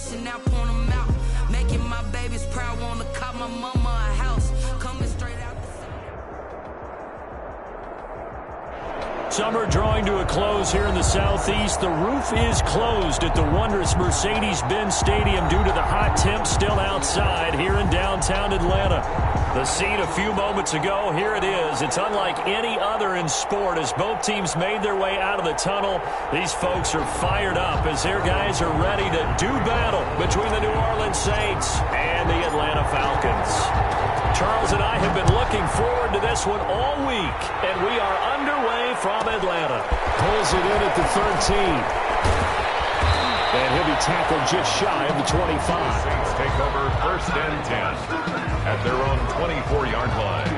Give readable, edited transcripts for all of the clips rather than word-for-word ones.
dishing out, pouring them out. Making my babies proud, wanna cop my mama a house. Coming straight out the Summer drawing to a close here in the Southeast. The roof is closed at the wondrous Mercedes-Benz Stadium due to the hot temps still outside here in downtown Atlanta. The scene a few moments ago, here it is. It's unlike any other in sport as both teams made their way out of the tunnel. These folks are fired up as their guys are ready to do battle between the New Orleans Saints and the Atlanta Falcons. Charles and I have been looking forward to this one all week, and we are underway from Atlanta. Pulls it in at the 13. And he'll be tackled just shy of the 25. Saints take over 1st and 10 at their own 24-yard line.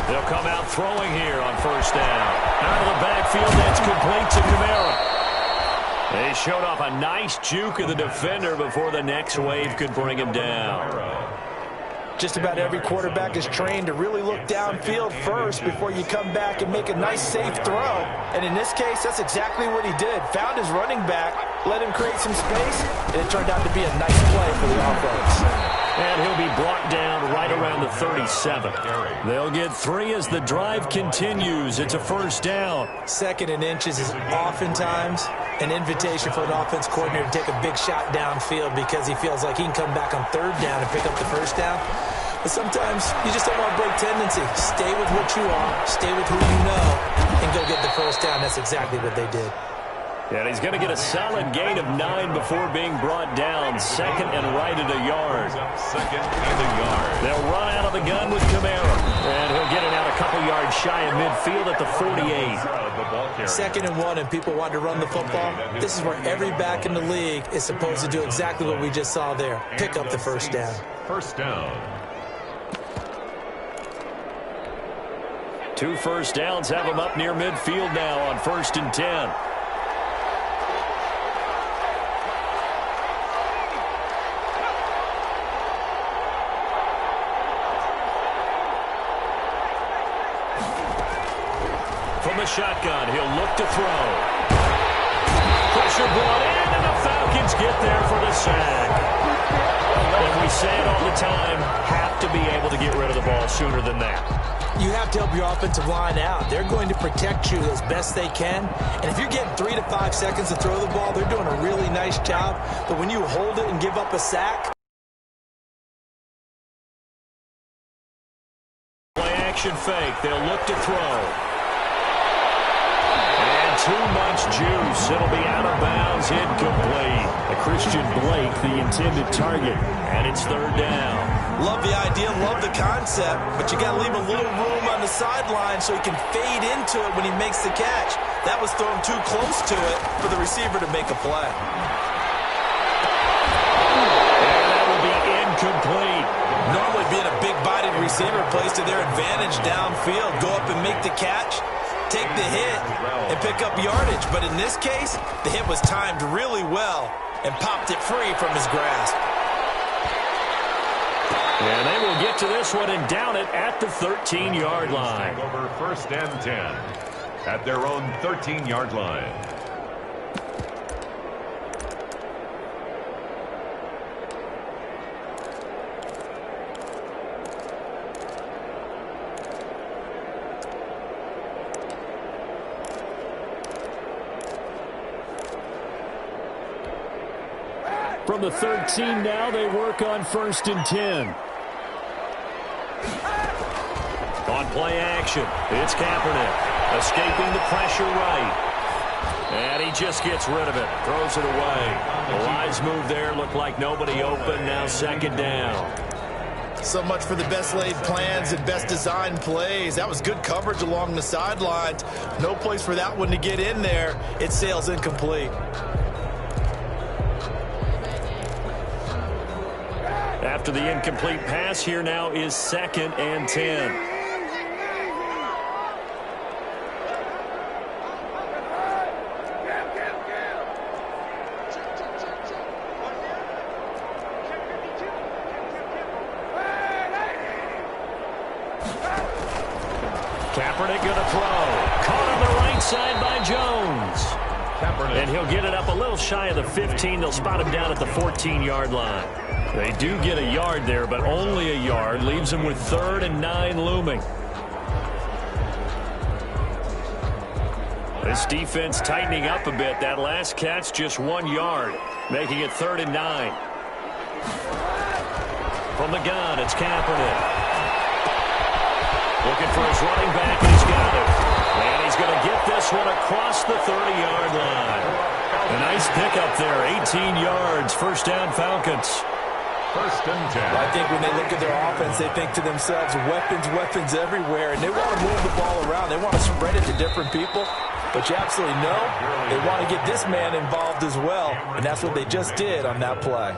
They'll come out throwing here on 1st down. Out of the backfield, that's complete to Kamara. They showed off a nice juke of the defender before the next wave could bring him down. Just about every quarterback is trained to really look downfield first before you come back and make a nice, safe throw. And in this case, that's exactly what he did. Found his running back, let him create some space, and it turned out to be a nice play for the offense. And he'll be brought down right around the 37. They'll get 3 as the drive continues. It's a 1st down. 2nd and inches is oftentimes an invitation for an offense coordinator to take a big shot downfield because he feels like he can come back on 3rd down and pick up the 1st down. But sometimes you just don't want to break tendency. Stay with what you are, stay with who you know, and go get the 1st down. That's exactly what they did. And he's going to get a solid gain of 9 before being brought down. 2nd and right at a yard. 2nd and a yard. They'll run out of the gun with Kamara. And he'll get it out a couple yards shy of midfield at the 48. 2nd and 1 and people want to run the football. This is where every back in the league is supposed to do exactly what we just saw there. Pick up the 1st down. 1st down. 2 1st downs have him up near midfield now on 1st and 10. From the shotgun, he'll look to throw. Pressure brought in, and the Falcons get there for the sack. And we say it all the time, have to be able to get rid of the ball sooner than that. You have to help your offensive line out. They're going to protect you as best they can. And if you're getting 3 to 5 seconds to throw the ball, they're doing a really nice job. But when you hold it and give up a sack, play action fake. They'll look to throw. Too much juice. It'll be out of bounds, incomplete. Christian Blake, the intended target, and it's 3rd down. Love the idea, love the concept, but you got to leave a little room on the sideline so he can fade into it when he makes the catch. That was thrown too close to it for the receiver to make a play. And that will be incomplete. Normally being a big-bodied receiver plays to their advantage downfield. Go up and make the catch, take the hit, and pick up yardage. But in this case, the hit was timed really well and popped it free from his grasp. And they will get to this one and down it at the 13-yard line. Over 1st and 10 at their own 13-yard line. From the 13 now, they work on 1st and 10. On play action, it's Kaepernick escaping the pressure right. And he just gets rid of it, throws it away. The wise move there, looked like nobody open, now 2nd down. So much for the best laid plans and best designed plays. That was good coverage along the sidelines. No place for that one to get in there. It sails incomplete. After the incomplete pass, here now is 2nd and 10. Kaepernick going to throw. Caught on the right side by Jones. And he'll get it up a little shy of the 15. They'll spot him down at the 14-yard line. They do get a yard there, but only a yard. Leaves them with 3rd and 9 looming. This defense tightening up a bit. That last catch, just 1 yard, making it 3rd and 9. From the gun, it's Kaepernick. Looking for his running back, and he's got it. And he's going to get this one across the 30-yard line. A nice pickup there, 18 yards, first down Falcons. 1st and 10. I think when they look at their offense, they think to themselves, weapons everywhere, and they want to move the ball around. They want to spread it to different people. But you absolutely know they want to get this man involved as well, and that's what they just did on that play.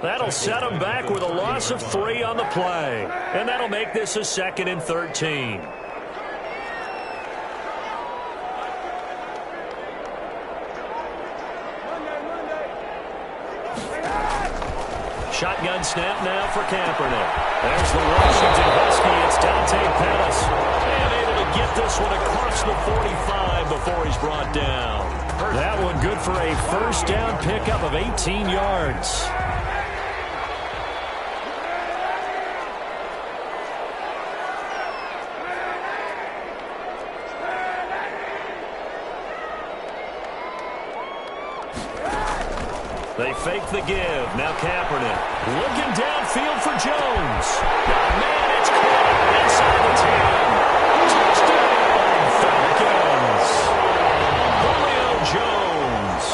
That'll set them back with a loss of 3 on the play. And that'll make this a 2nd and 13. Shotgun snap now for Kaepernick. There's the Washington Husky. It's Dante Pettis. And able to get this one across the 45 before he's brought down. That one good for a first down pickup of 18 yards. They fake the give. Now Kaepernick looking downfield for Jones. Oh, man, it's caught inside the 10. Touchdown, Falcons. Julio Jones,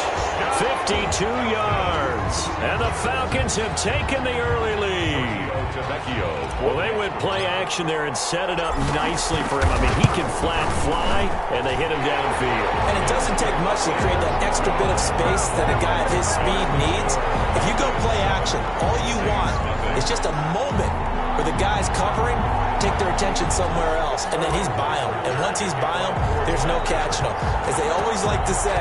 52 yards. And the Falcons have taken the early lead. Well, they went play action there and set it up nicely for him. I mean, he can flat fly, and they hit him downfield. And it doesn't take much to create that extra bit of space that a guy at his speed needs. If you go play action, all you want is just a moment where the guy's covering, take their attention somewhere else, and then he's by him. And once he's by him, there's no catching him. As they always like to say,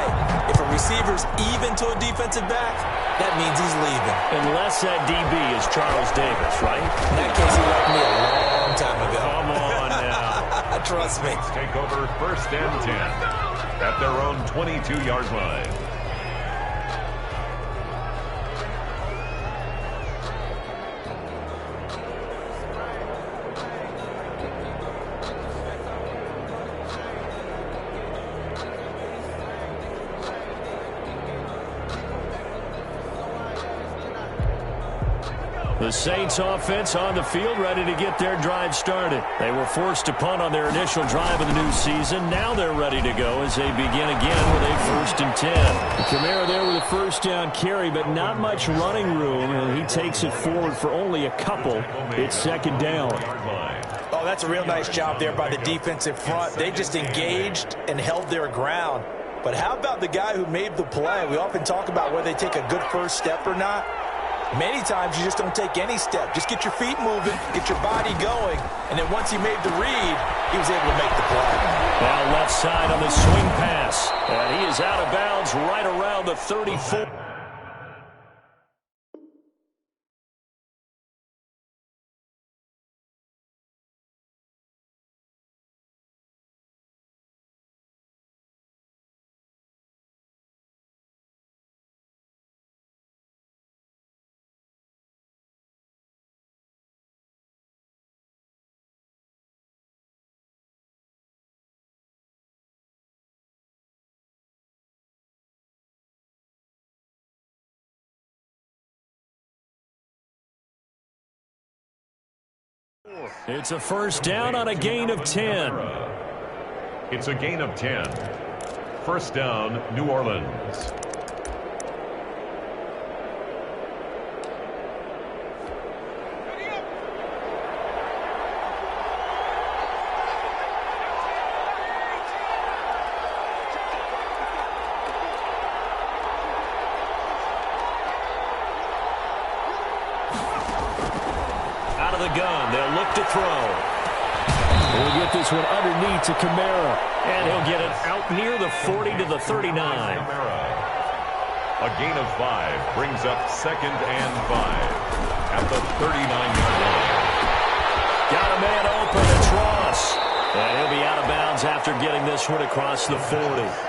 if a receiver's even to a defensive back, that means he's leaving. Unless that DB is Charles Davis, right? In that case, he left me a long time ago. Come on now. Trust me. Take over 1st and 10 at their own 22-yard line. The Saints offense on the field, ready to get their drive started. They were forced to punt on their initial drive of the new season. Now they're ready to go as they begin again with a 1st and 10. Kamara there with a first down carry, but not much running room, and he takes it forward for only a couple. It's 2nd down. Oh, that's a real nice job there by the defensive front. They just engaged and held their ground. But how about the guy who made the play? We often talk about whether they take a good first step or not. Many times you just don't take any step. Just get your feet moving, get your body going, and then once he made the read, he was able to make the play. Now left side on the swing pass, and he is out of bounds right around the 34. It's a first down on a gain of 10. It's a gain of 10. First down, New Orleans. Out of the gun, they'll look to throw. He'll get this one underneath to Kamara, and he'll get it out near the 40 to the 39. A gain of 5 brings up 2nd and 5 at the 39-yard line. Got a man open, it's Ross. And he'll be yards after getting this one across the 40.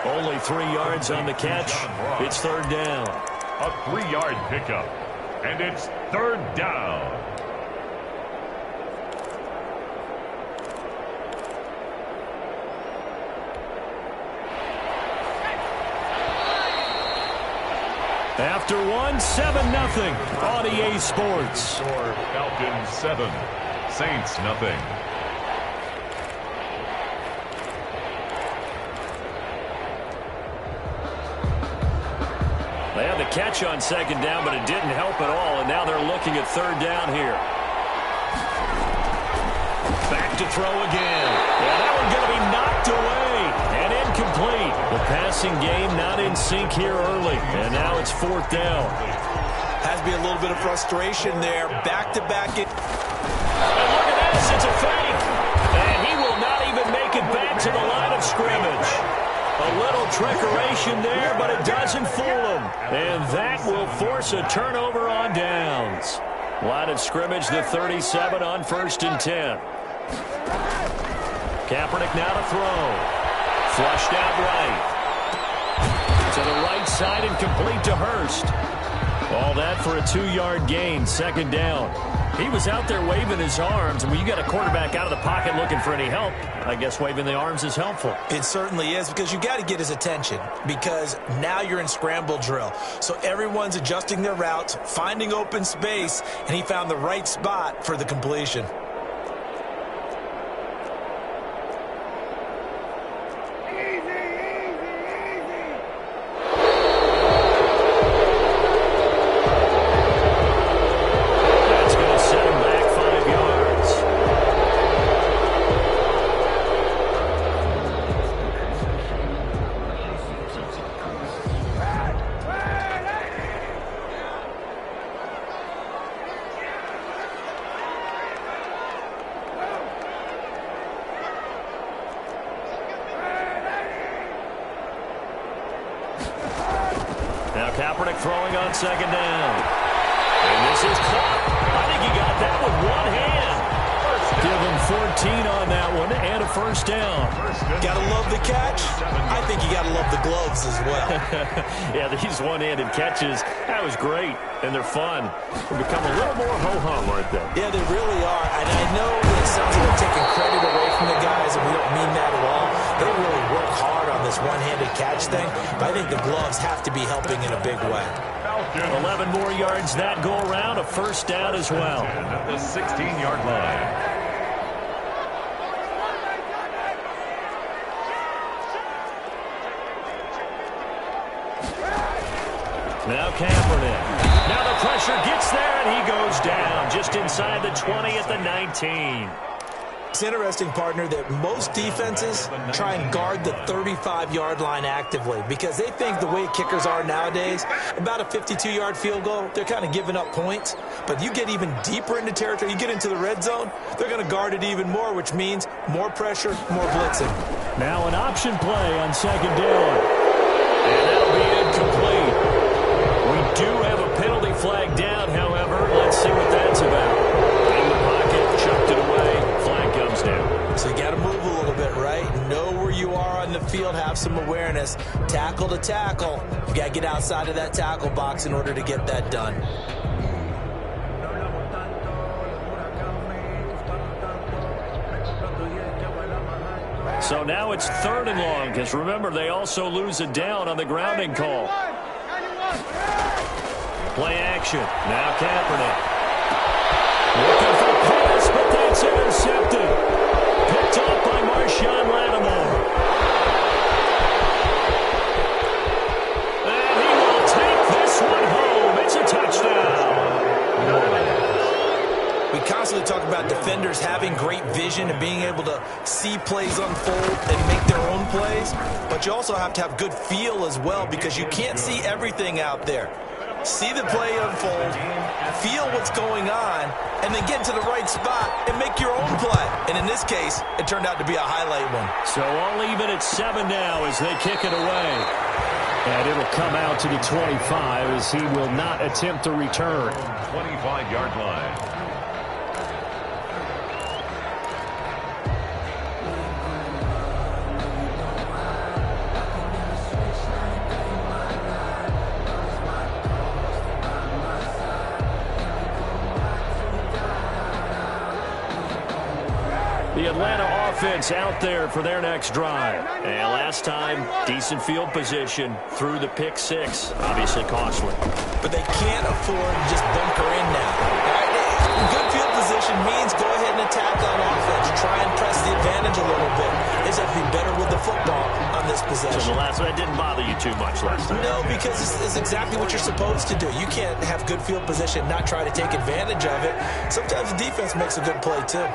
Only 3 yards on the catch. It's third down. A 3-yard pickup. And it's third down. After one, 7-0 on EA Sports. Falcons 7, Saints nothing. They had the catch on second down, but it didn't help at all, and now they're looking at third down here. Back to throw again. Yeah, that one's going to be knocked away and incomplete. The passing game not in sync here early, and now it's fourth down. Has to be a little bit of frustration there. Back-to-back. And look at this. It's a fake. And he will not even make it back to the line of scrimmage. A little trickeration there, but it doesn't fool him. And that will force a turnover on downs. Line of scrimmage, the 37 on 1st and 10. Kaepernick now to throw. Flushed out right. To the right side and complete to Hurst. All that for a 2-yard gain, second down. He was out there waving his arms, and when you got a quarterback out of the pocket looking for any help, I guess waving the arms is helpful. It certainly is, because you got to get his attention, because now you're in scramble drill. So everyone's adjusting their routes, finding open space, and he found the right spot for the completion. Kaepernick throwing on second down. And this is caught. I think he got that with one hand. Give him 14 on that one and a first down. Gotta love the catch. I think you gotta love the gloves as well. Yeah, these one-handed catches, that was great, and they're fun. They become a little more ho-hum, aren't they? Yeah, they really are. And I know it sounds like we're taking credit away from the guys, and we don't mean that at all. They really work hard on this one-handed catch thing, but I think the gloves have to be helping in a big way. 11 more yards that go around, a first down as well. At the 16-yard line. Now Kaepernick. Now the pressure gets there, and he goes down just inside the 20 at the 19. It's interesting, partner, that most defenses try and guard the 35-yard line actively because they think the way kickers are nowadays, about a 52-yard field goal, they're kind of giving up points. But you get even deeper into territory, you get into the red zone, they're going to guard it even more, which means more pressure, more blitzing. Now an option play on second down. And that'll be incomplete. We do have a penalty flag down, however. Let's see what that's about. In the pocket, chucked it away. Flag comes down. So you got to move a little bit, right? Know where you are on the field, have some awareness. Tackle to tackle. You got to get outside of that tackle box in order to get that done. So now it's third and long, because remember, they also lose a down on the grounding call. Play action. Now Kaepernick. Looking for pass, but that's intercepted. Picked up by Marshawn Lattimore. And he will take this one home. It's a touchdown. We constantly talk about defenders having great vision and being able to see plays unfold and make their own plays, but you also have to have good feel as well because you can't see everything out there. See the play unfold, feel what's going on, and then get to the right spot and make your own play. And in this case, it turned out to be a highlight one. So all even at 7 now as they kick it away. And it'll come out to the 25 as he will not attempt to return. 25-yard line. offense out there for their next drive. And last time, decent field position through the pick six. Obviously costly. But they can't afford to just bunker in now. Good field position means go ahead and attack on offense. Try and press the advantage a little bit. They just have to be better with the football on this possession. So the last one, that didn't bother you too much last time? No, because it's exactly what you're supposed to do. You can't have good field position, not try to take advantage of it. Sometimes the defense makes a good play, too.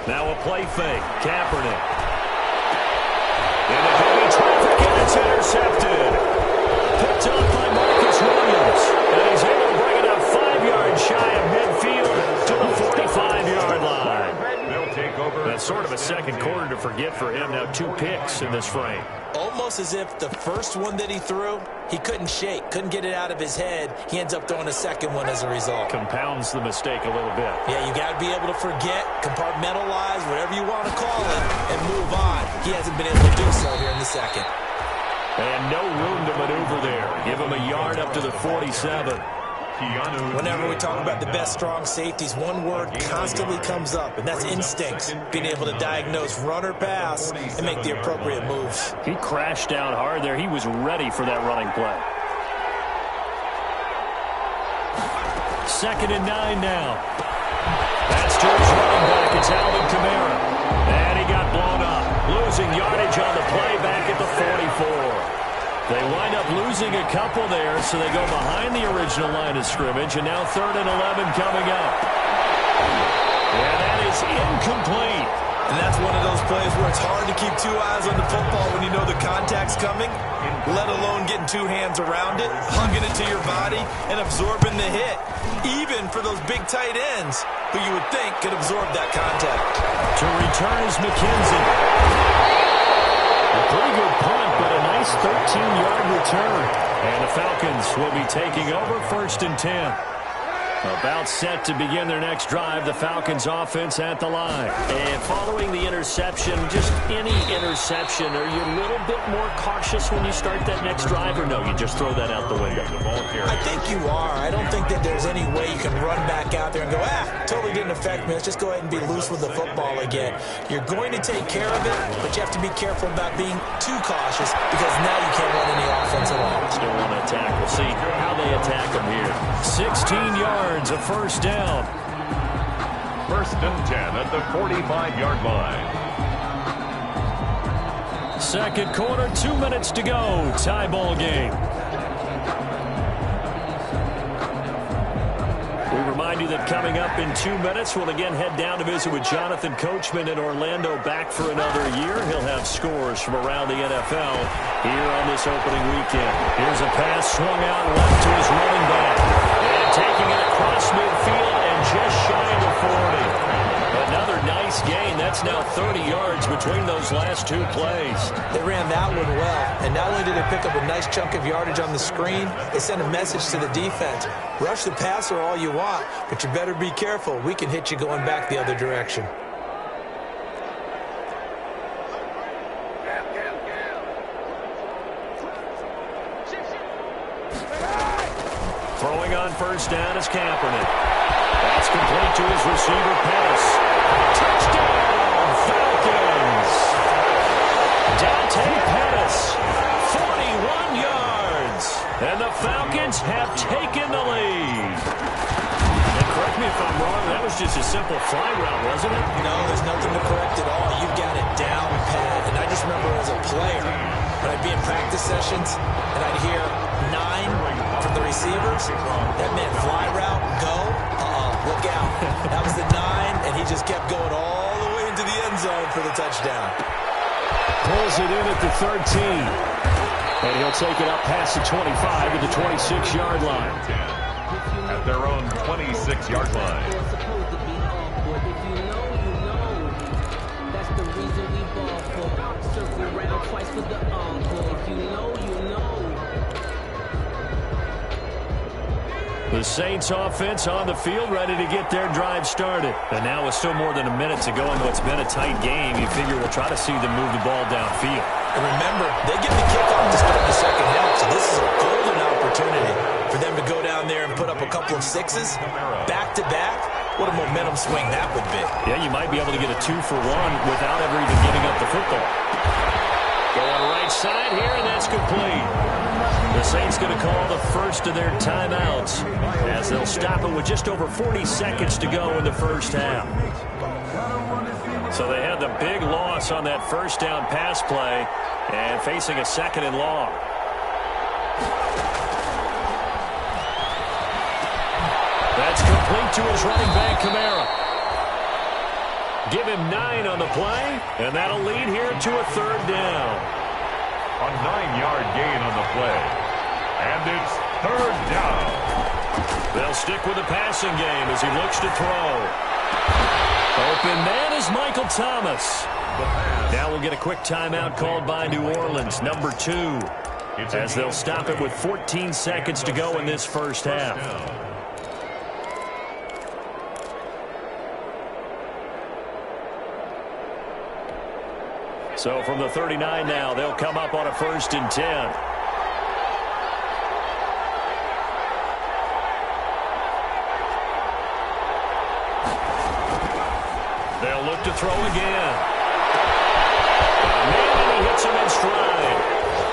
Now a play fake. Kaepernick. In the heavy traffic, and it's intercepted. Picked up by Marcus Williams. And he's able to bring it up 5 yards shy of midfield to the 45-yard line. They'll take over. That's sort of a second quarter to forget for him. Now 2 picks in this frame. Almost as if the first one that he threw, he couldn't shake, couldn't get it out of his head. He ends up throwing a second one as a result. Compounds the mistake a little bit. Yeah, you got to be able to forget, compartmentalize, whatever you want to call it, and move on. He hasn't been able to do so here in the second. And no room to maneuver there. Give him a yard up to the 47. Whenever we talk about the best strong safeties, one word constantly comes up, and that's instincts. Being able to diagnose run or pass and make the appropriate moves. He crashed down hard there. He was ready for that running play. 2nd and 9 now. That's to his running back. It's Alvin Kamara. And he got blown up. Losing yardage on the play back at the 44. They wind up losing a couple there, so they go behind the original line of scrimmage, and now 3rd and 11 coming up. And that is incomplete. And that's one of those plays where it's hard to keep 2 eyes on the football when you know the contact's coming, let alone getting 2 hands around it, hugging it to your body, and absorbing the hit, even for those big tight ends who you would think could absorb that contact. To return is McKenzie. A pretty good punt, but a nice 13-yard return. And the Falcons will be taking over 1st and 10. About set to begin their next drive, the Falcons offense at the line. And following the interception, just any interception, are you a little bit more cautious when you start that next drive, or no, you just throw that out the window? I think you are. I don't think that there's any way you can run back out there and go, totally didn't affect me. Let's just go ahead and be loose with the football again. You're going to take care of it, but you have to be careful about being too cautious because now you can't run any offense at all. Still want to attack. We'll see how they attack them here. 16 yards. A 1st down. 1st and 10 at the 45-yard line. 2nd quarter, 2 minutes to go. Tie ball game. We remind you that coming up in 2 minutes, we'll again head down to visit with Jonathan Coachman in Orlando, back for another year. He'll have scores from around the NFL here on this opening weekend. Here's a pass swung out left to his running back. And taking it across midfield and just shy of the 40. Another nice gain. That's now 30 yards between those last 2 plays. They ran that one well, and not only did they pick up a nice chunk of yardage on the screen, they sent a message to the defense. Rush the passer all you want, but you better be careful. We can hit you going back the other direction. Throwing on 1st down is Kaepernick. That's complete to his receiver, Pettis. Touchdown, Falcons! Dante Pettis, 41 yards. And the Falcons have taken the lead. And correct me if I'm wrong, that was just a simple fly route, wasn't it? No, there's nothing to correct at all. You've got it down pat. And I just remember as a player, when I'd be in practice sessions, and I'd hear 9 from the receivers, that meant fly route, go, look out. That was the 9, and he just kept going all the way into the end zone for the touchdown. Pulls it in at the 13. And he'll take it up past the 25 to the 26-yard line. At their own 26-yard line. The Saints offense on the field, ready to get their drive started. And now with still more than a minute to go in what's been a tight game, you figure we'll try to see them move the ball downfield. And remember, they get the kickoff to start the second half, so this is a golden opportunity for them to go down on there and put up a couple of sixes back-to-back, what a momentum swing that would be. Yeah, you might be able to get a 2-for-1 without ever even giving up the football. Going right side here, and that's complete. The Saints going to call the first of their timeouts as they'll stop it with just over 40 seconds to go in the first half. So they had the big loss on that first down pass play and facing a second and long. That's complete to his running back, Kamara. Give him 9 on the play, and that'll lead here to a third down. A 9-yard gain on the play. And it's third down. They'll stick with the passing game as he looks to throw. Open man is Michael Thomas. Now we'll get a quick timeout called by New Orleans, number 2, as they'll stop it with 14 seconds to go in this first half. So from the 39 now, they'll come up on a 1st and 10. They'll look to throw again. And he hits him in stride.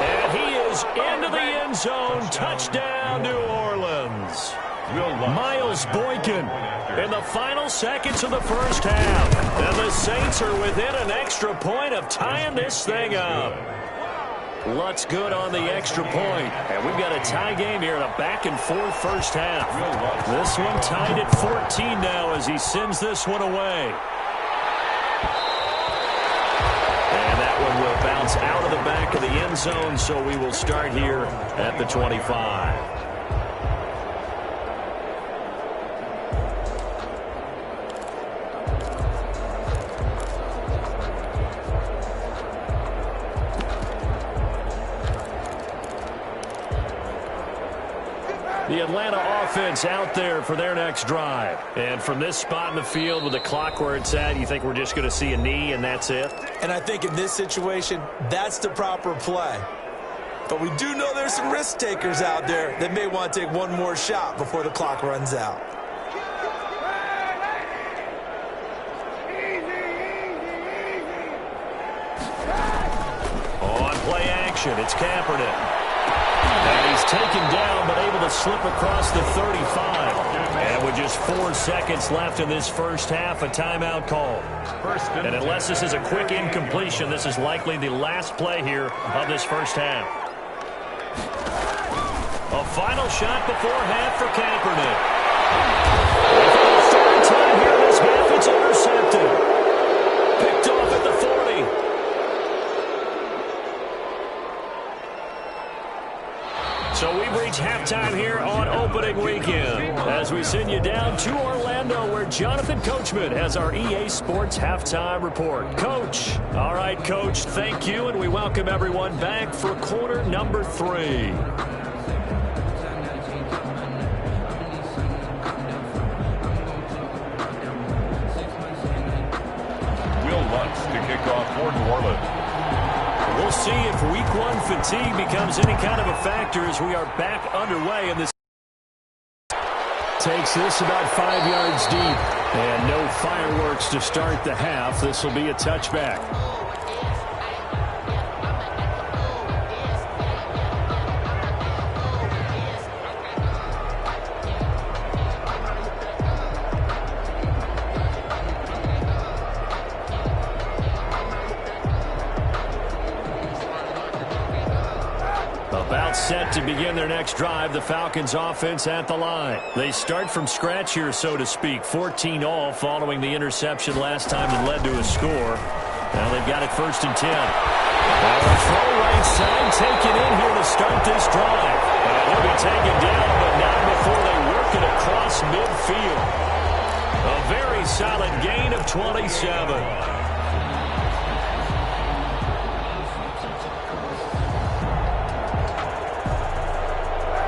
And he is into the end zone. Touchdown, New Orleans. Miles Boykin in the final seconds of the first half. And the Saints are within an extra point of tying this thing up. Lutz good on the extra point. And we've got a tie game here in a back-and-forth first half. This one tied at 14 now as he sends this one away. And that one will bounce out of the back of the end zone, so we will start here at the 25. The Atlanta offense out there for their next drive. And from this spot in the field with the clock where it's at, you think we're just going to see a knee and that's it? And I think in this situation, that's the proper play. But we do know there's some risk takers out there that may want to take one more shot before the clock runs out. On play action, it's Kaepernick. And he's taken down, but able to slip across the 35. And with just 4 seconds left in this first half, a timeout call. And unless this is a quick incompletion, this is likely the last play here of this first half. A final shot before half for Kaepernick. And for the third time here in this half, it's intercepted. Picked off at the 40. So we've reached halftime here on opening weekend as we send you down to Orlando where Jonathan Coachman has our EA Sports halftime report. Coach. All right, Coach, thank you, and we welcome everyone back for quarter number 3. Will Lutz to kick off for New Orleans. We'll see if week 1 fatigue becomes any kind of a factor as we are back underway in this. Takes this about 5 yards deep. And no fireworks to start the half. This will be a touchback. About set to begin their next drive, the Falcons offense at the line. They start from scratch here, so to speak. 14 all following the interception last time that led to a score. Now they've got it 1st and 10. Now a throw right side taken in here to start this drive. And he'll be taken down, but not before they work it across midfield. A very solid gain of 27.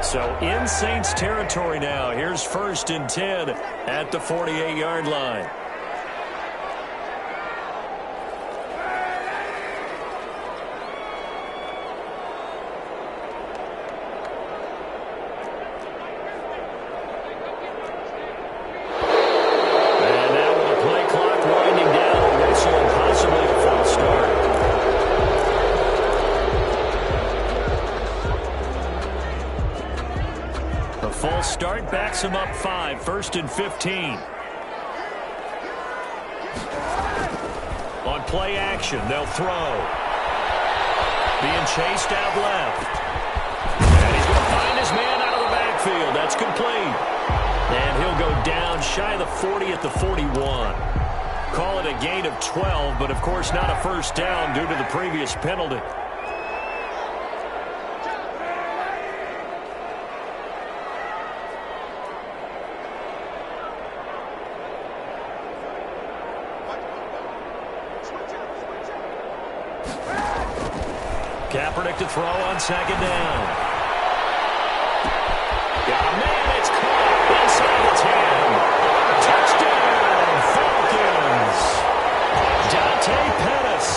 So in Saints territory now. Here's 1st and 10 at the 48-yard line. them up 5, 1st and 15. On play action, they'll throw. Being chased out left. And he's going to find his man out of the backfield. That's complete. And he'll go down shy of the 40 at the 41. Call it a gain of 12, but of course not a first down due to the previous penalty. Kaepernick to throw on 2nd down. Got a man, it's caught inside the 10. Touchdown, Falcons. Dante Pettis.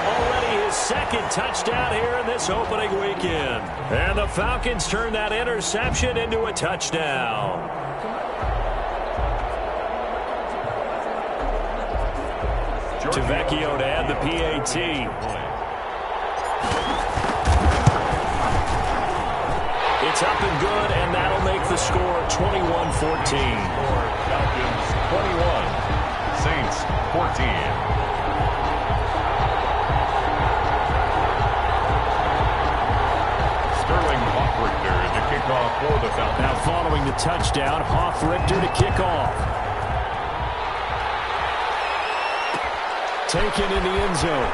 Already his 2nd touchdown here in this opening weekend. And the Falcons turn that interception into a touchdown. Tavecchio to add the PAT. It's up and good, and that'll make the score 21-14. Falcons 21, Saints 14. Sterling Hoffrichter to kick off for the Falcons. Now following the touchdown, Hoffrichter to kick off. Taken in the end zone.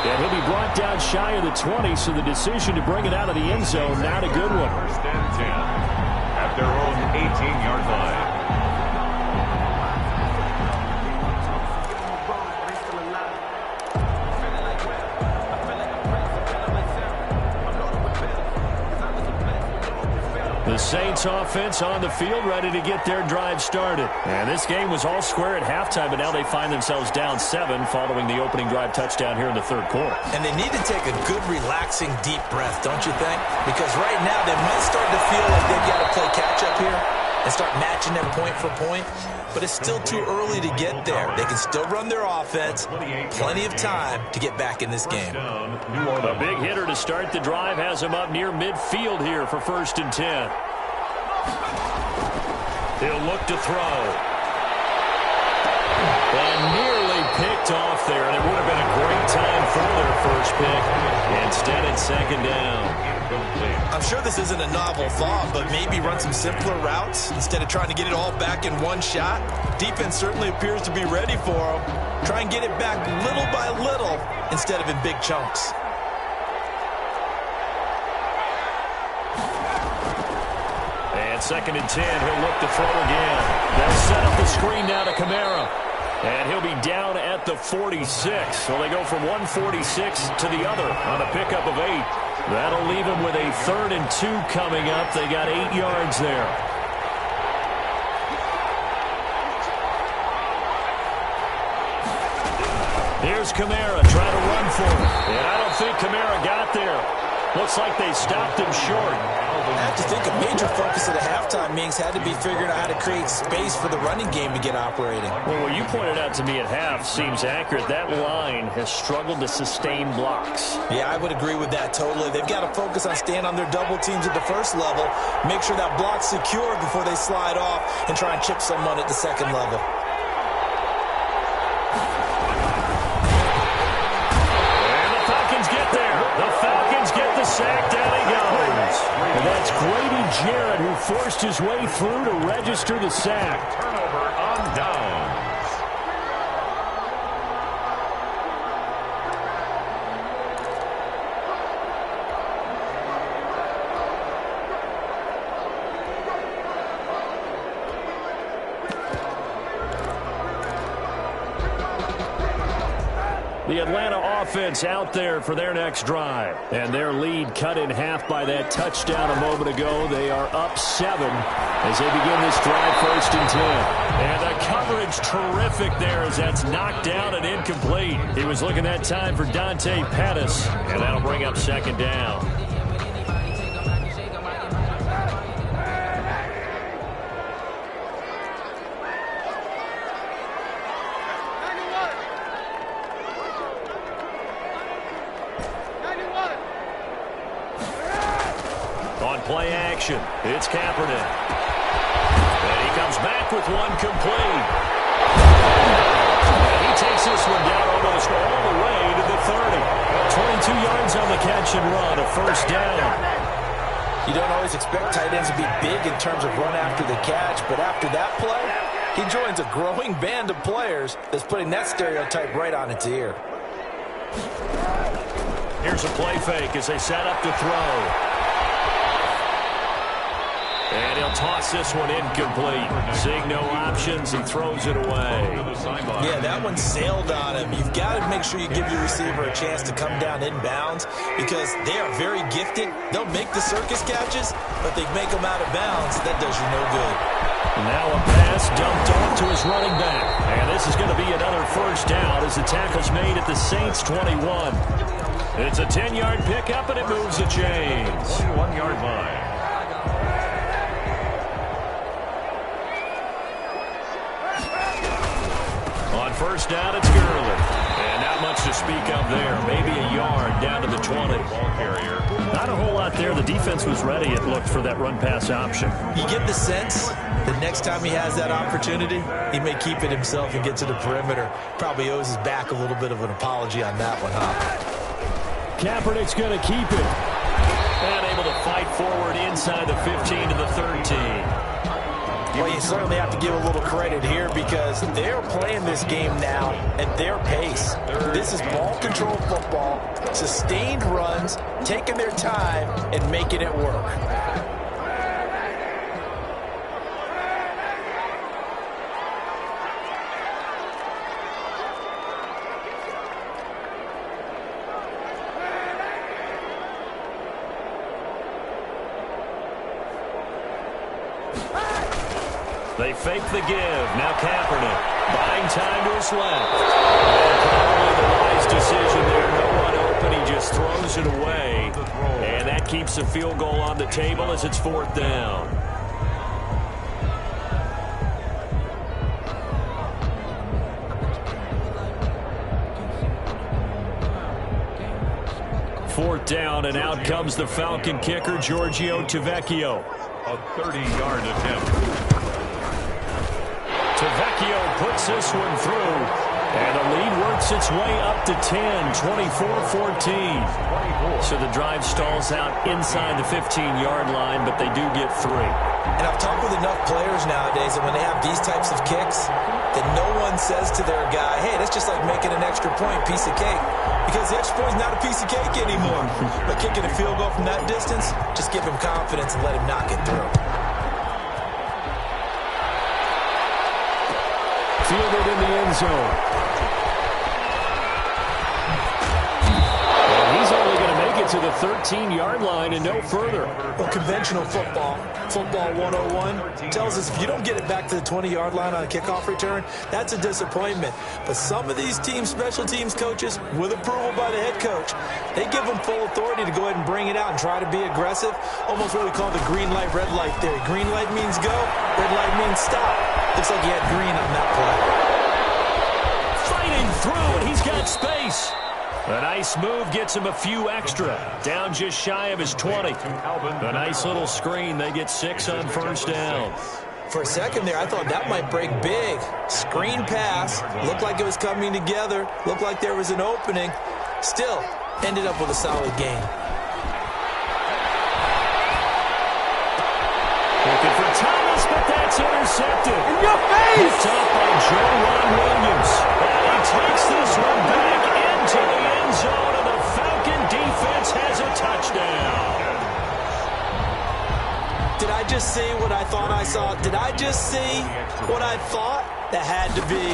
And he'll be brought down shy of the 20, so the decision to bring it out of the end zone, not a good one. 1st and 10 at their own 18-yard line. The Saints offense on the field, ready to get their drive started. And this game was all square at halftime, but now they find themselves down 7 following the opening drive touchdown here in the 3rd quarter. And they need to take a good, relaxing, deep breath, don't you think? Because right now they might start to feel like they've got to play catch-up here and start matching them point for point. But it's still too early to get there. They can still run their offense. Plenty of time to get back in this game. A big hitter to start the drive has him up near midfield here for 1st and 10. He'll look to throw. And nearly picked off there, and it would have been a great time for their first pick. Instead, it's 2nd down. I'm sure this isn't a novel thought, but maybe run some simpler routes instead of trying to get it all back in one shot. Defense certainly appears to be ready for them. Try and get it back little by little instead of in big chunks. And 2nd and 10, he'll look to throw again. They'll set up the screen now to Kamara. And he'll be down at the 46. So they go from 146 to the other on a pickup of 8. That'll leave them with a 3rd and 2 coming up. They got 8 yards there. Here's Kamara trying to run for it. And I don't think Kamara got there. Looks like they stopped him short. I have to think a major focus of the halftime meetings had to be figuring out how to create space for the running game to get operating. Well, what you pointed out to me at half seems accurate. That line has struggled to sustain blocks. Yeah, I would agree with that totally. They've got to focus on staying on their double teams at the first level, make sure that block's secure before they slide off, and try and chip someone at the second level. And the Falcons get there. The Falcons get the sack. Down he goes. And that's Grady Jarrett who forced his way through to register the sack. Turnover on downs. The Atlanta offense out there for their next drive. And their lead cut in half by that touchdown a moment ago. They are up 7 as they begin this drive, 1st and 10. And the coverage terrific there as that's knocked down and incomplete. He was looking that time for Dante Pettis. And that'll bring up 2nd down. action. It's Kaepernick. And he comes back with one complete. And he takes this one down almost all the way to the 30. 22 yards on the catch and run, a first down. You don't always expect tight ends to be big in terms of run after the catch, but after that play, he joins a growing band of players that's putting that stereotype right on its ear. Here's a play fake as they set up to throw. And he'll toss this one incomplete. Seeing no options, he throws it away. Yeah, that one sailed on him. You've got to make sure you give your receiver a chance to come down inbounds because they are very gifted. They'll make the circus catches, but they make them out of bounds. That does you no good. Now a pass dumped off to his running back. And this is going to be another first down as the tackle's made at the Saints 21. It's a 10-yard pickup, and it moves the chains. 21-yard line. On first down, it's Gurley. And not much to speak of there. Maybe a yard down to the 20. Ball carrier. Not a whole lot there. The defense was ready, it looked, for that run-pass option. You get the sense that next time he has that opportunity, he may keep it himself and get to the perimeter. Probably owes his back a little bit of an apology on that one, huh? Kaepernick's going to keep it. And able to fight forward inside the 15 to the 13. Well, you certainly have to give a little credit here because they're playing this game now at their pace. This is ball control football, sustained runs, taking their time, and making it work. They fake the give. Now Kaepernick buying time to his left. And probably the wise decision there. No one open. He just throws it away. And that keeps the field goal on the table as it's fourth down. Fourth down, and out comes the Falcon kicker, Giorgio Tavecchio. A 30-yard attempt. Tavecchio puts this one through, and the lead works its way up to 10, 24-14. So the drive stalls out inside the 15-yard line, but they do get 3. And I've talked with enough players nowadays that when they have these types of kicks, that no one says to their guy, hey, that's just like making an extra point, piece of cake. Because the extra point is not a piece of cake anymore. But kicking a field goal from that distance, just give him confidence and let him knock it through. Fielded in the end zone. And he's only going to make it to the 13-yard line and no further. Well, conventional football 101, tells us if you don't get it back to the 20-yard line on a kickoff return, that's a disappointment. But some of these teams, special teams coaches, with approval by the head coach, they give them full authority to go ahead and bring it out and try to be aggressive. Almost what we call the green light, red light theory. Green light means go, red light means stop. Looks like he had green on that play. Fighting through, and he's got space. A nice move gets him a few extra. Down just shy of his 20. A nice little screen. They get 6 on first down. For a second there, I thought that might break big. Screen pass. Looked like it was coming together. Looked like there was an opening. Still, ended up with a solid gain. Looking for Thomas, but that's intercepted. In your face! Picked up by Joe Williams. And he takes this one back into the end zone, and the Falcon defense has a touchdown. Did I just see what I thought I saw? Did I just see what I thought? That had to be.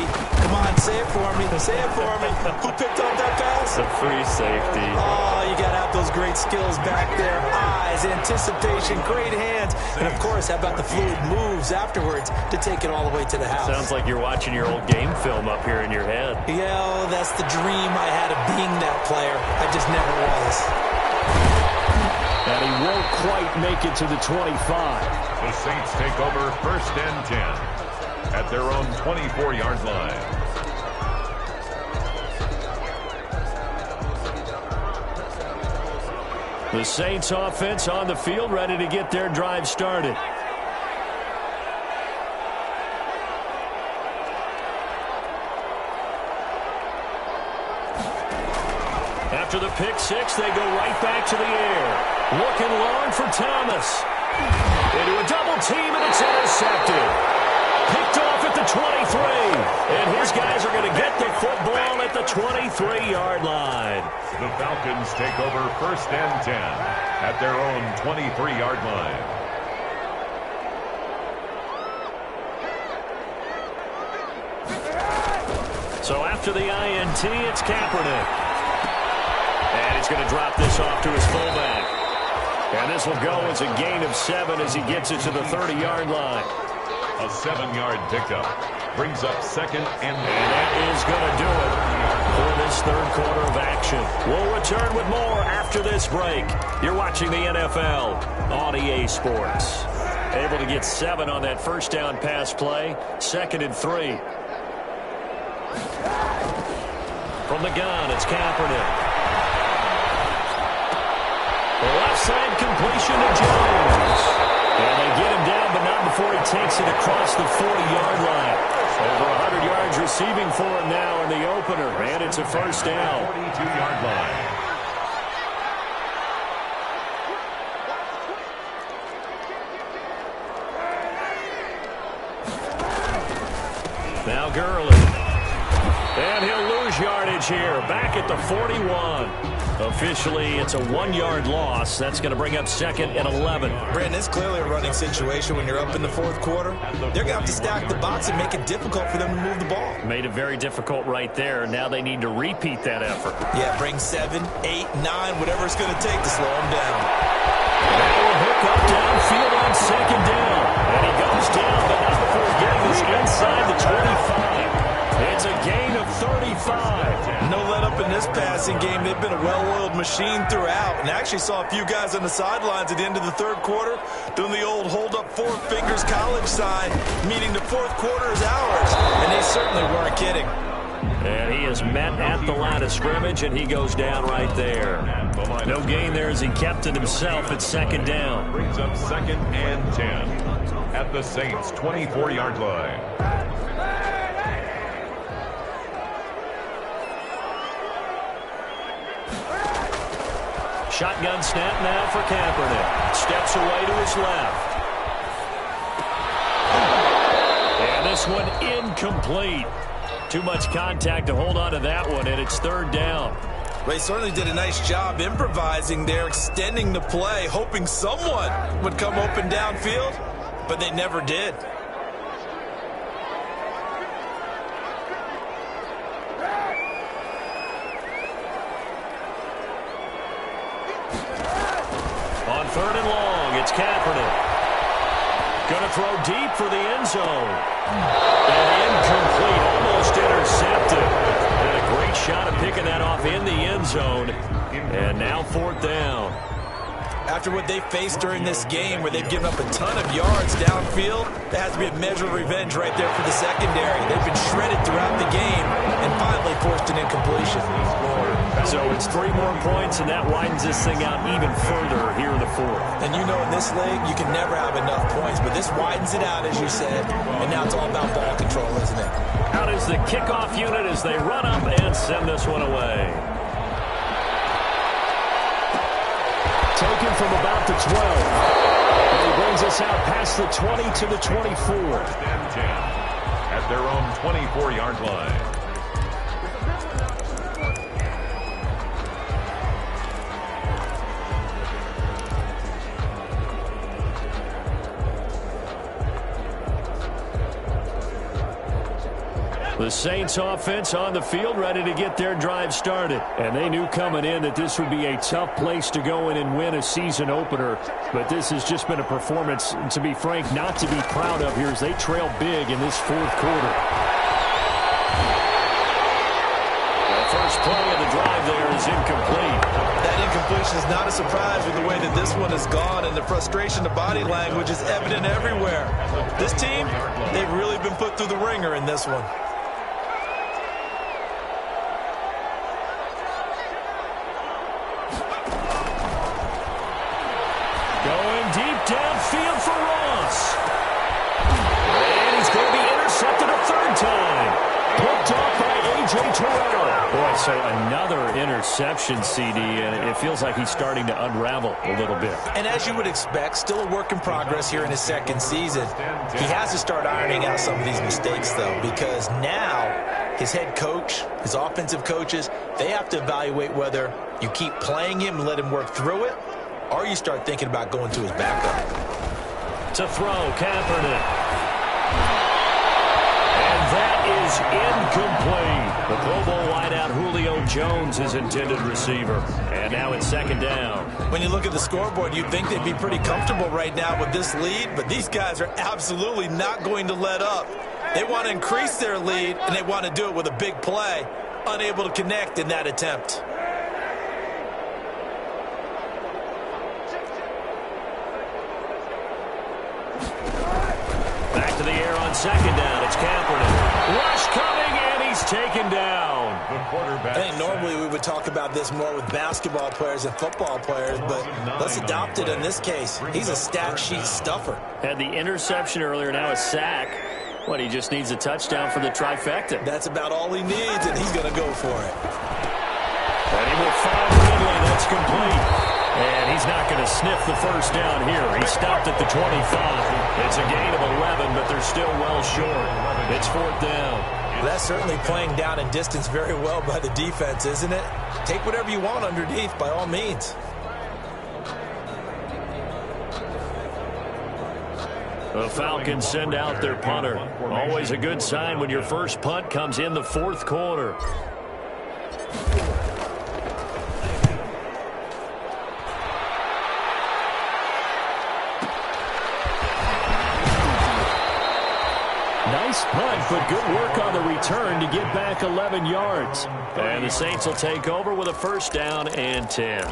Come on, say it for me. Say it for me. Who picked up that pass? The free safety. Oh, you got to have those great skills back there. Eyes, anticipation, great hands. And, of course, how about the fluid moves afterwards to take it all the way to the house? Sounds like you're watching your old game film up here in your head. Yeah, well, that's the dream I had of being that player. I just never was. And he won't quite make it to the 25. The Saints take over first and 10 at their own 24-yard line. The Saints offense on the field, ready to get their drive started. After the pick six, they go right back to the air. Looking long for Thomas. Into a double team, and it's intercepted. Picked off at the 23. And his guys are going to get the football at the 23-yard line. The Falcons take over 1st and 10 at their own 23-yard line. So after the INT, it's Kaepernick. And he's going to drop this off to his fullback. And this will go as a gain of 7 as he gets it to the 30-yard line. A 7-yard pickup brings up 2nd and that is going to do it for this third quarter of action. We'll return with more after this break. You're watching the NFL on EA Sports. Able to get 7 on that first down pass play. 2nd and 3. From the gun, it's Kaepernick. Left side completion to Jones. And they get him down, but not before he takes it across the 40-yard line. Over 100 yards receiving for him now in the opener. And it's a first down. 42-yard line. Now Gurley. And he'll lose yardage here. Back at the 41. Officially, it's a 1-yard loss. That's going to bring up 2nd and 11. Brandon, it's clearly a running situation when you're up in the fourth quarter. They're going to have to stack the box and make it difficult for them to move the ball. Made it very difficult right there. Now they need to repeat that effort. Yeah, bring 7, 8, 9, whatever it's going to take to slow them down. That will hook up downfield on 2nd down. And he goes down, but not before getting this inside the 25. It's a gain of 35. No let up in this passing game. They've been a well-oiled machine throughout. And I actually saw a few guys on the sidelines at the end of the third quarter doing the old hold up 4 fingers college sign, meaning the fourth quarter is ours. And they certainly weren't kidding. And he is met at the line of scrimmage, and he goes down right there. No gain there as he kept it himself at 2nd down. Brings up 2nd and 10 at the Saints' 24-yard line. Shotgun snap now for Kaepernick. Steps away to his left. And this one incomplete. Too much contact to hold on to that one, and it's 3rd down. They certainly did a nice job improvising there, extending the play, hoping someone would come open downfield, but they never did. On 3rd and long, it's Kaepernick. Going to throw deep for the end zone. And incomplete, almost intercepted. And a great shot of picking that off in the end zone. And now 4th down. After what they faced during this game where they've given up a ton of yards downfield, there has to be a measure of revenge right there for the secondary. They've been shredded throughout the game and finally forced an incompletion. So it's 3 more points, and that widens this thing out even further here in the 4th. And you know in this league, you can never have enough points, but this widens it out, as you said, and now it's all about ball control, isn't it? Out is the kickoff unit as they run up and send this one away. Taken from about the 12. And he brings us out past the 20 to the 24. 1st and 10 at their own 24-yard line. The Saints offense on the field, ready to get their drive started. And they knew coming in that this would be a tough place to go in and win a season opener. But this has just been a performance, to be frank, not to be proud of here as they trail big in this 4th quarter. The first play of the drive there is incomplete. That incompletion is not a surprise with the way that this one has gone, and the frustration, the body language is evident everywhere. This team, they've really been put through the ringer in this one. downfield for Ross. And he's going to be intercepted a third time. Picked off by A.J. Terrell. Boy, so another interception, CD, and it feels like he's starting to unravel a little bit. And as you would expect, still a work in progress here in his second season. He has to start ironing out some of these mistakes, though, because now his head coach, his offensive coaches, they have to evaluate whether you keep playing him and let him work through it, or you start thinking about going to his backup. To throw, Kaepernick. That is incomplete. The Pro Bowl wideout Julio Jones, his intended receiver. And now it's second down. When you look at the scoreboard, you'd think they'd be pretty comfortable right now with this lead, but these guys are absolutely not going to let up. They want to increase their lead, and they want to do it with a big play. Unable to connect in that attempt. Back to the air on second down. It's Kaepernick. Rush coming, and he's taken down. I think normally we would talk about this more with basketball players and football players, but let's adopt it in this case. He's a stat sheet stuffer. Had the interception earlier, now a sack. What, he just needs a touchdown for the trifecta. That's about all he needs, and he's going to go for it. And he will find Ridley. That's complete. And he's not going to sniff the first down here. He stopped at the 25. It's a gain of 11, but they're still well short. It's fourth down. That's certainly playing down in distance very well by the defense, isn't it? Take whatever you want underneath, by all means. The Falcons send out their punter. Always a good sign when your first punt comes in the fourth quarter. Nice punt, but good work on the return to get back 11 yards. And the Saints will take over with a first down and 10.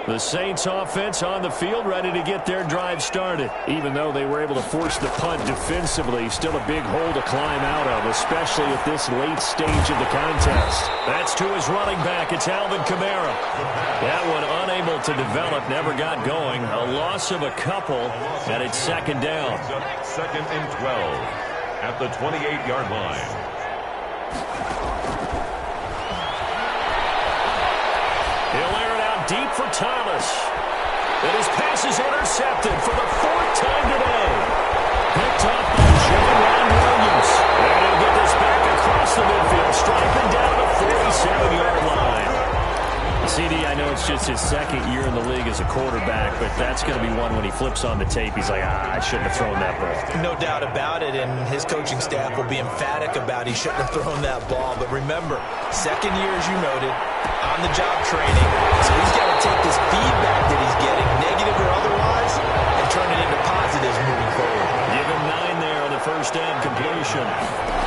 The Saints offense on the field, ready to get their drive started. Even though they were able to force the punt defensively, still a big hole to climb out of, especially at this late stage of the contest. That's to his running back. It's Alvin Kamara. That one unable to develop, never got going. A loss of a couple, and it's second down. Second and 12 at the 28-yard line. He'll air it out deep for Thomas. And his pass is intercepted for the fourth time today. Picked up by Ron Williams. And he'll get this back across the midfield, striping down the 47-yard line. CD, I know it's just his second year in the league as a quarterback, but that's going to be one when he flips on the tape. He's like, I shouldn't have thrown that ball. No doubt about it, and his coaching staff will be emphatic about he shouldn't have thrown that ball. But remember, second year, as you noted, on-the-job training, so he's got to take this feedback that he's getting, negative or otherwise, and turn it into positives moving forward. Give him 9 there on the first down completion.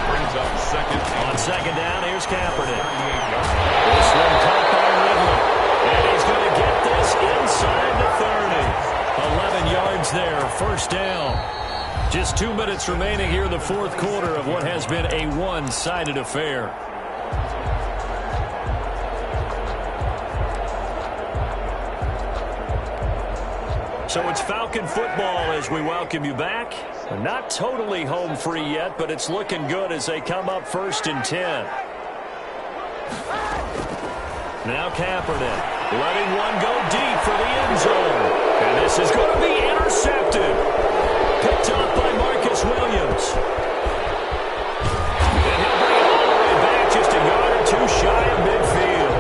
Brings up second. On second down, here's Kaepernick. This one caught by Ridley. And he's going to get this inside the 30. 11 yards there, first down. Just 2 minutes remaining here in the fourth quarter of what has been a one-sided affair. So it's Falcon football as we welcome you back. Not totally home free yet, but it's looking good as they come up first and 10. Now Kaepernick letting one go deep for the end zone. And this is going to be intercepted. Picked up by Marcus Williams. And he'll bring it all the way back just a yard or two shy of midfield.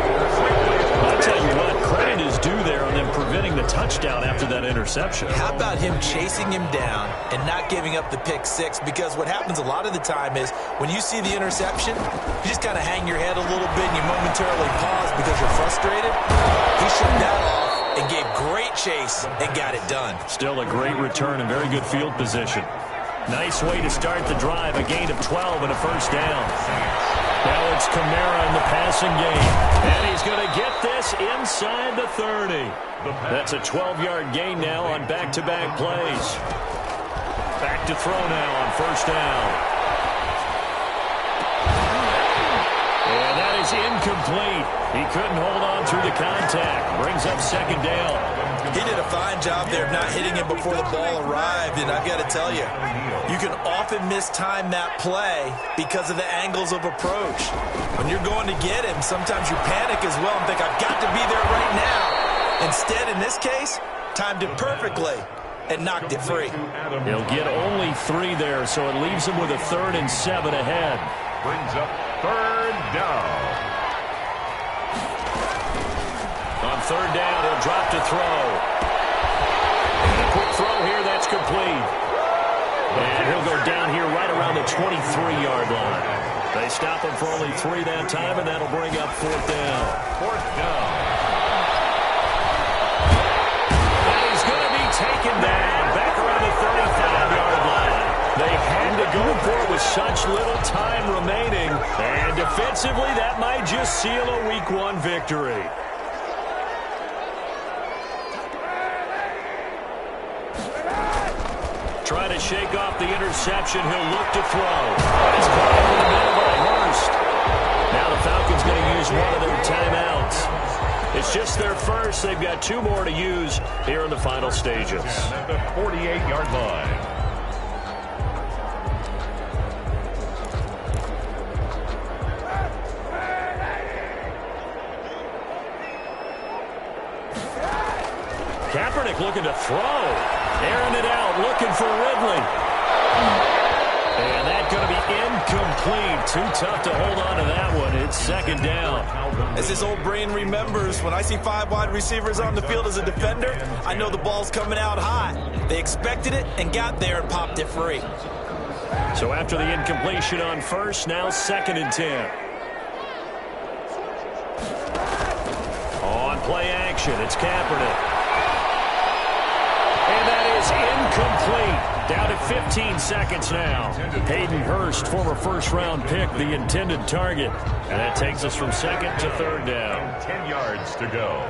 I'll tell you what, credit is due there on them preventing the touchdown after that interception. How about him chasing him down and not giving up the pick six? Because what happens a lot of the time is when you see the interception, you just kind of hang your head a little bit and you momentarily pause because you're frustrated. He shook that off and gave great chase and got it done. Still a great return and very good field position. Nice way to start the drive, a gain of 12 and a first down. Now it's Kamara in the passing game. And he's going to get this inside the 30. That's a 12-yard gain now on back-to-back plays. Back to throw now on first down. And that is incomplete. He couldn't hold on through the contact. Brings up second down. He did a fine job there of not hitting him before the ball arrived, and I've got to tell you, you can often mistime that play because of the angles of approach. When you're going to get him, sometimes you panic as well and think, I've got to be there right now. Instead, in this case, timed it perfectly and knocked it free. He'll get only 3 there, so it leaves him with a 3rd and 7 ahead. Brings up third down. On third down, he'll drop to throw. And a quick throw here, that's complete. And he'll go down here right around the 23-yard line. They stop him for only 3 that time, and that'll bring up 4th down. 4th down. And he's going to be taken down back around the 35-yard line. They had to go for it with such little time remaining. And defensively, that might just seal a Week 1 victory. Trying to shake off the interception. He'll look to throw. And it's caught in the middle by Hurst. Now the Falcons going to use one of their timeouts. It's just their first. They've got 2 more to use here in the final stages. At the 48-yard line. Kaepernick looking to throw. Airing it out, looking for Ridley. And that's going to be incomplete. Too tough to hold on to that one. It's second down. As this old brain remembers, when I see 5 wide receivers on the field as a defender, I know the ball's coming out high. They expected it and got there and popped it free. So after the incompletion on first, now 2nd and 10. On play action, it's Kaepernick. And that is incomplete. Down to 15 seconds now. Hayden Hurst, former first-round pick, the intended target. And that takes us from 2nd to 3rd down. 10 yards to go.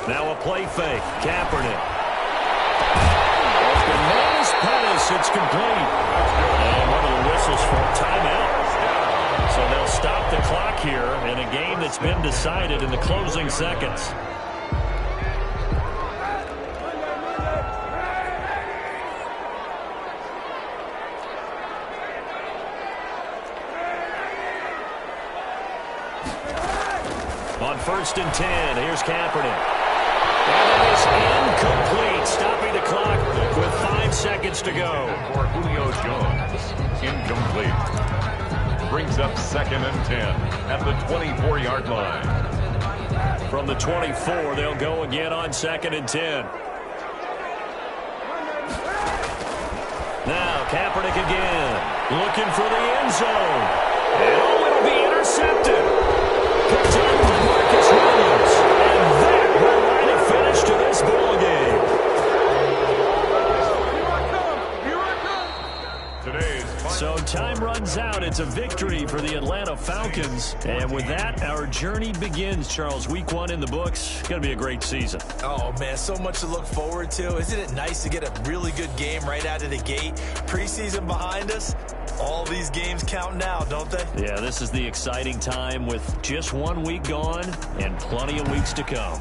Now a play fake. Kaepernick. The man is Pettis. It's complete. And one of the whistles for a timeout. So they'll stop the clock here in a game that's been decided in the closing seconds. On 1st and 10, here's Kaepernick. And it is incomplete, stopping the clock with 5 seconds to go. For Julio Jones, incomplete. Brings up 2nd and 10 at the 24-yard line. From the 24, they'll go again on 2nd and 10. Now Kaepernick again, looking for the end zone. And oh, it'll be intercepted. Picked up by Marcus Williams. And that will write a finish to this ball game. So time runs out. It's a victory for the Atlanta Falcons. And with that, our journey begins, Charles. Week 1 in the books. It's going to be a great season. Oh, man, so much to look forward to. Isn't it nice to get a really good game right out of the gate? Preseason behind us. All these games count now, don't they? Yeah, this is the exciting time with just 1 week gone and plenty of weeks to come.